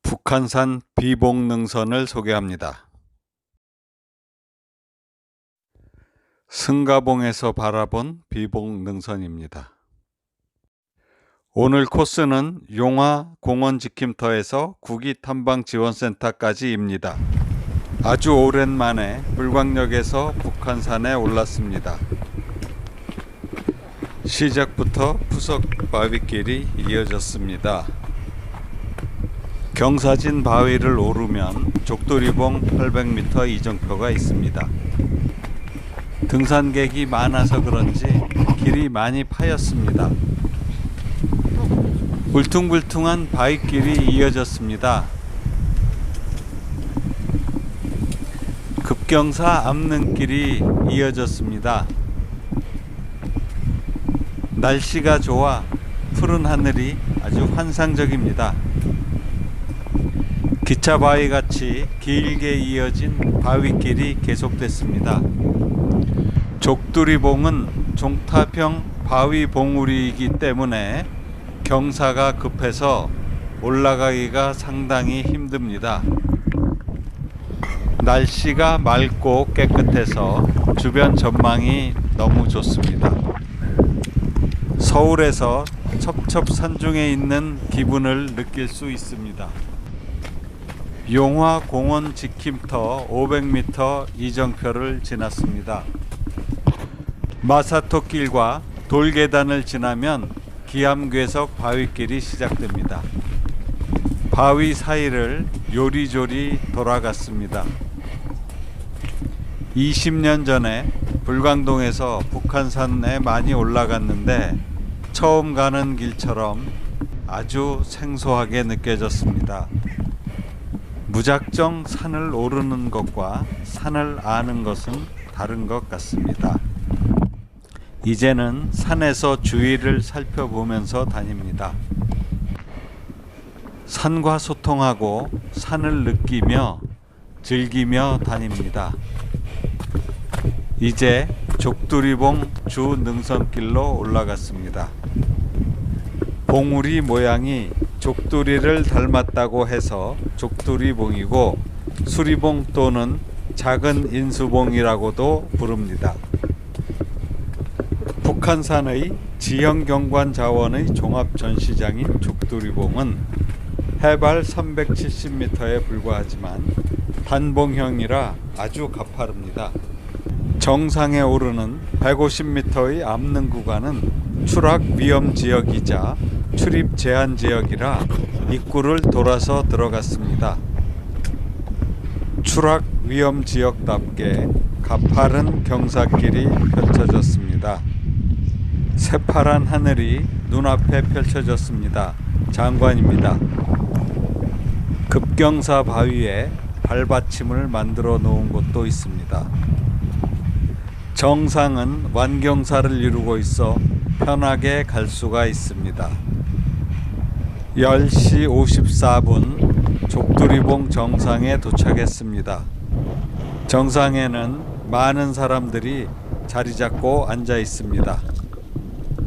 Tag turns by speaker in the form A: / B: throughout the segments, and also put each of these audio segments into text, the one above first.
A: 북한산 비봉능선을 소개합니다. 승가봉에서 바라본 비봉능선입니다. 오늘 코스는 용화 공원지킴터에서 구기탐방지원센터까지입니다. 아주 오랜만에 불광역에서 북한산에 올랐습니다. 시작부터 푸석바위길이 이어졌습니다. 경사진 바위를 오르면 족두리봉 800m 이정표가 있습니다. 등산객이 많아서 그런지 길이 많이 파였습니다. 울퉁불퉁한 바위길이 이어졌습니다. 급경사 암릉길이 이어졌습니다. 날씨가 좋아 푸른 하늘이 아주 환상적입니다. 기차 바위같이 길게 이어진 바위길이 계속됐습니다. 족두리봉은 종탑형 바위 봉우리이기 때문에 경사가 급해서 올라가기가 상당히 힘듭니다. 날씨가 맑고 깨끗해서 주변 전망이 너무 좋습니다. 서울에서 첩첩산중에 있는 기분을 느낄 수 있습니다. 용화 공원 지킴터 500m 이정표를 지났습니다. 마사토길과 돌계단을 지나면 기암괴석 바위길이 시작됩니다. 바위 사이를 요리조리 돌아갔습니다. 20년 전에 불광동에서 북한산에 많이 올라갔는데 처음 가는 길처럼 아주 생소하게 느껴졌습니다. 무작정 산을 오르는 것과 산을 아는 것은 다른 것 같습니다. 이제는 산에서 주위를 살펴보면서 다닙니다. 산과 소통하고 산을 느끼며 즐기며 다닙니다. 이제 족두리봉 주 능선길로 올라갔습니다. 봉우리 모양이 족두리를 닮았다고 해서 족두리봉이고 수리봉 또는 작은 인수봉이라고도 부릅니다. 북한산의 지형경관 자원의 종합전시장인 족두리봉은 해발 370m에 불과하지만 단봉형이라 아주 가파릅니다. 정상에 오르는 150m의 암릉 구간은 추락 위험 지역이자 출입 제한 지역이라 입구를 돌아서 들어갔습니다. 추락 위험 지역답게 가파른 경사길이 펼쳐졌습니다. 새파란 하늘이 눈앞에 펼쳐졌습니다. 장관입니다. 급경사 바위에 발받침을 만들어 놓은 곳도 있습니다. 정상은 완경사를 이루고 있어 편하게 갈 수가 있습니다. 10시 54분 족두리봉 정상에 도착했습니다. 정상에는 많은 사람들이 자리 잡고 앉아 있습니다.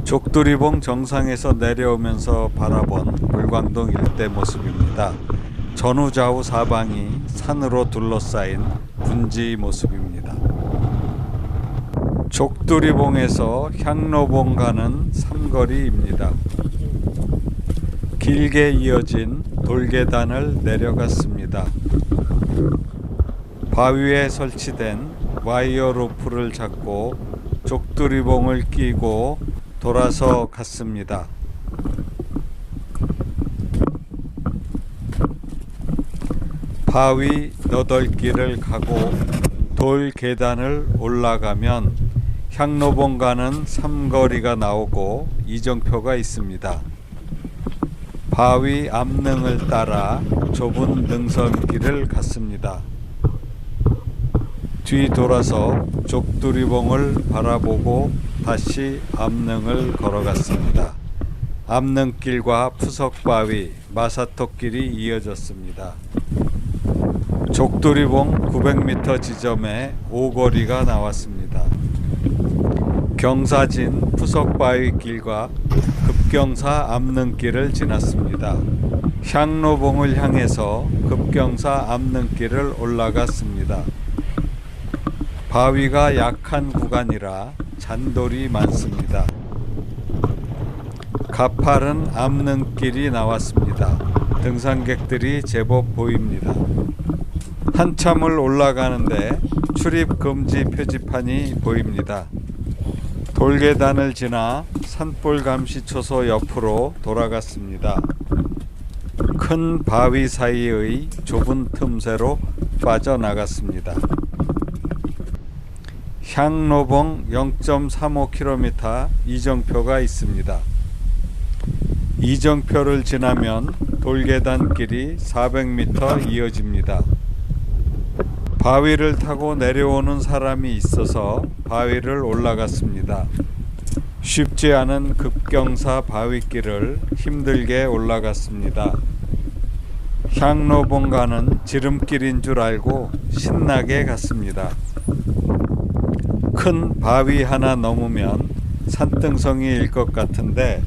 A: 족두리봉 정상에서 내려오면서 바라본 불광동 일대 모습입니다. 전후좌우 사방이 산으로 둘러싸인 분지 모습입니다. 족두리봉에서 향로봉 가는 삼거리입니다. 길게 이어진 돌계단을 내려갔습니다. 바위에 설치된 와이어 로프를 잡고 족두리봉을 끼고 돌아서 갔습니다. 바위 너덜길을 가고 돌계단을 올라가면 향로봉 가는 삼거리가 나오고 이정표가 있습니다. 바위 암릉을 따라 좁은 능선길을 갔습니다. 뒤돌아서 족두리봉을 바라보고 다시 암릉을 걸어갔습니다. 암릉길과 푸석바위, 마사토길이 이어졌습니다. 족두리봉 900m 지점에 오거리가 나왔습니다. 경사진 푸석바위 길과 급경사 암릉길을 지났습니다. 향로봉을 향해서 급경사 암릉길을 올라갔습니다. 바위가 약한 구간이라 잔돌이 많습니다. 가파른 암릉길이 나왔습니다. 등산객들이 제법 보입니다. 한참을 올라가는데 출입 금지 표지판이 보입니다. 돌계단을 지나 산불 감시초소 옆으로 돌아갔습니다. 큰 바위 사이의 좁은 틈새로 빠져나갔습니다. 향로봉 0.35km 이정표가 있습니다. 이정표를 지나면 돌계단길이 400m 이어집니다. 바위를 타고 내려오는 사람이 있어서 바위를 올라갔습니다. 쉽지 않은 급경사 바위길을 힘들게 올라갔습니다. 향로봉가는 지름길인 줄 알고 신나게 갔습니다. 큰 바위 하나 넘으면 산등성이일 것 같은데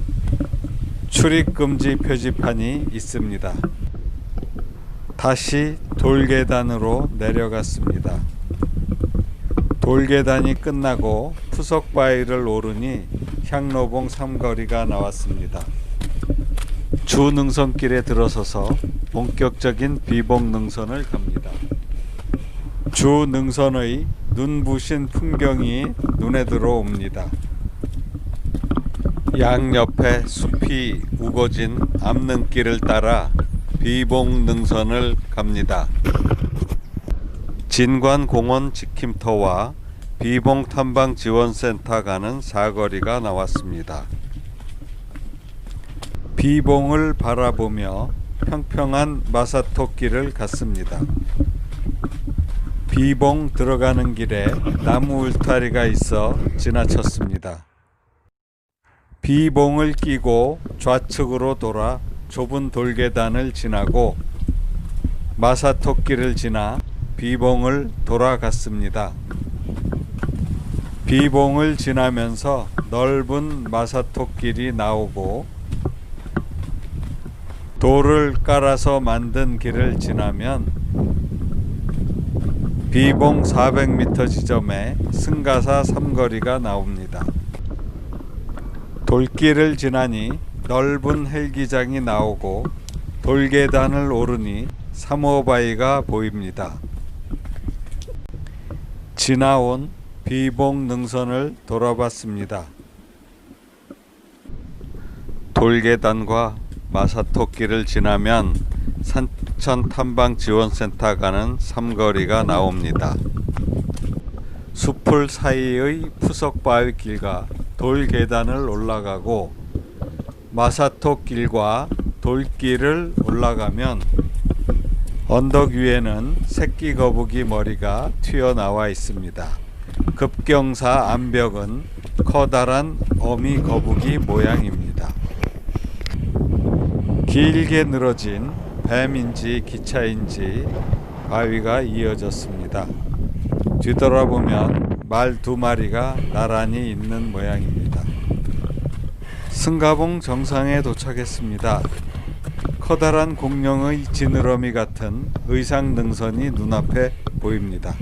A: 출입금지 표지판이 있습니다. 다시 돌계단으로 내려갔습니다. 돌계단이 끝나고 푸석바위를 오르니 향로봉 삼거리가 나왔습니다. 주능선길에 들어서서 본격적인 비봉능선을 갑니다. 주능선의 눈부신 풍경이 눈에 들어옵니다. 양옆에 숲이 우거진 암릉길을 따라 비봉능선을 갑니다. 진관공원 지킴터와 비봉탐방지원센터 가는 사거리가 나왔습니다. 비봉을 바라보며 평평한 마사토길을 갔습니다. 비봉 들어가는 길에 나무 울타리가 있어 지나쳤습니다. 비봉을 끼고 좌측으로 돌아 좁은 돌계단을 지나고 마사토길을 지나 비봉을 돌아갔습니다. 비봉을 지나면서 넓은 마사토길이 나오고 돌을 깔아서 만든 길을 지나면 비봉 400m 지점에 승가사 삼거리가 나옵니다. 돌길을 지나니 넓은 헬기장이 나오고 돌계단을 오르니 삼호바위가 보입니다. 지나온 비봉 능선을 돌아봤습니다. 돌계단과 마사토길을 지나면 산천탐방지원센터 가는 삼거리가 나옵니다. 숲풀 사이의 푸석바위 길과 돌계단을 올라가고 마사토길과 돌길을 올라가면 언덕 위에는 새끼 거북이 머리가 튀어나와 있습니다. 급경사 암벽은 커다란 어미 거북이 모양입니다. 길게 늘어진 뱀인지 기차인지 바위가 이어졌습니다. 뒤돌아보면 말 2마리가 나란히 있는 모양입니다. 승가봉 정상에 도착했습니다. 커다란 공룡의 지느러미 같은 의상 능선이 눈앞에 보입니다.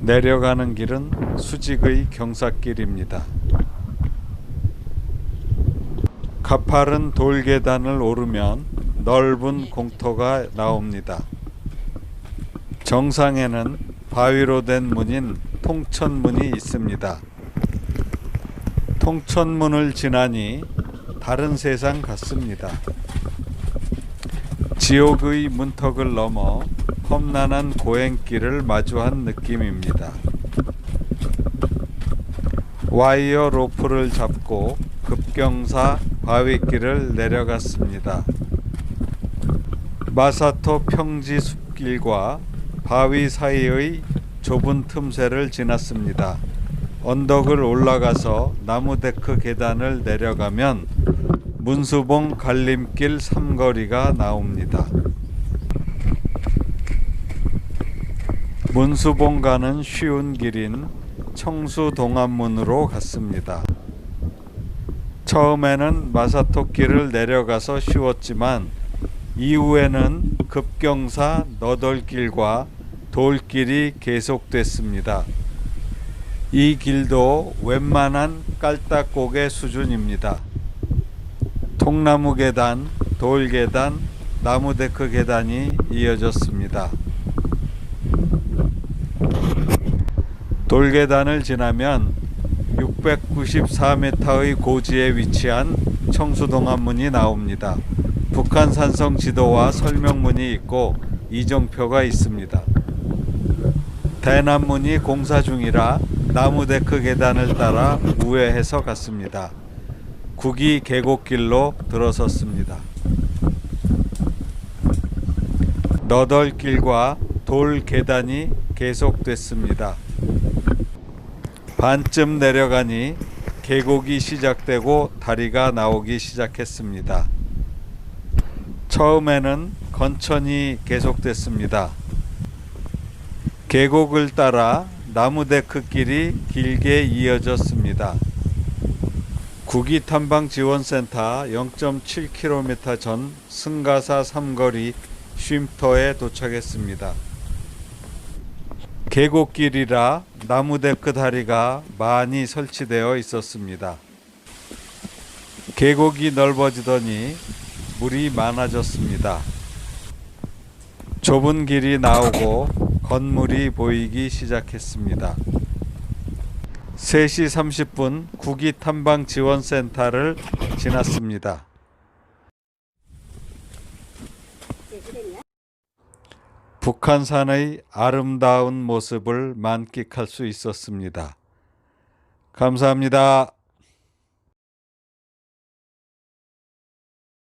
A: 내려가는 길은 수직의 경사길입니다. 가파른 돌계단을 오르면 넓은 공터가 나옵니다. 정상에는 바위로 된 문인 통천문이 있습니다. 통천문을 지나니 다른 세상 같습니다. 지옥의 문턱을 넘어 험난한 고행길을 마주한 느낌입니다. 와이어 로프를 잡고 급경사 바위길을 내려갔습니다. 마사토 평지 숲길과 바위 사이의 좁은 틈새를 지났습니다. 언덕을 올라가서 나무데크 계단을 내려가면 문수봉 갈림길 삼거리가 나옵니다. 문수봉 가는 쉬운 길인 청수동안문으로 갔습니다. 처음에는 마사토길을 내려가서 쉬웠지만 이후에는 급경사 너덜길과 돌길이 계속됐습니다. 이 길도 웬만한 깔딱고개 수준입니다. 통나무 계단, 돌 계단, 나무 데크 계단이 이어졌습니다. 돌 계단을 지나면 694m의 고지에 위치한 청수동안문이 나옵니다. 북한산성 지도와 설명문이 있고 이정표가 있습니다. 대남문이 공사 중이라 나무 데크 계단을 따라 우회해서 갔습니다. 국이 계곡길로 들어섰습니다. 너덜길과 돌 계단이 계속됐습니다. 반쯤 내려가니 계곡이 시작되고 다리가 나오기 시작했습니다. 처음에는 건천이 계속됐습니다. 계곡을 따라 나무 데크 길이 길게 이어졌습니다. 구기탐방지원센터 0.7km 전 승가사 삼거리 쉼터에 도착했습니다. 계곡길이라 나무 데크 다리가 많이 설치되어 있었습니다. 계곡이 넓어지더니 물이 많아졌습니다. 좁은 길이 나오고 건물이 보이기 시작했습니다. 3시 30분 구기탐방지원센터를 지났습니다. 북한산의 아름다운 모습을 만끽할 수 있었습니다. 감사합니다.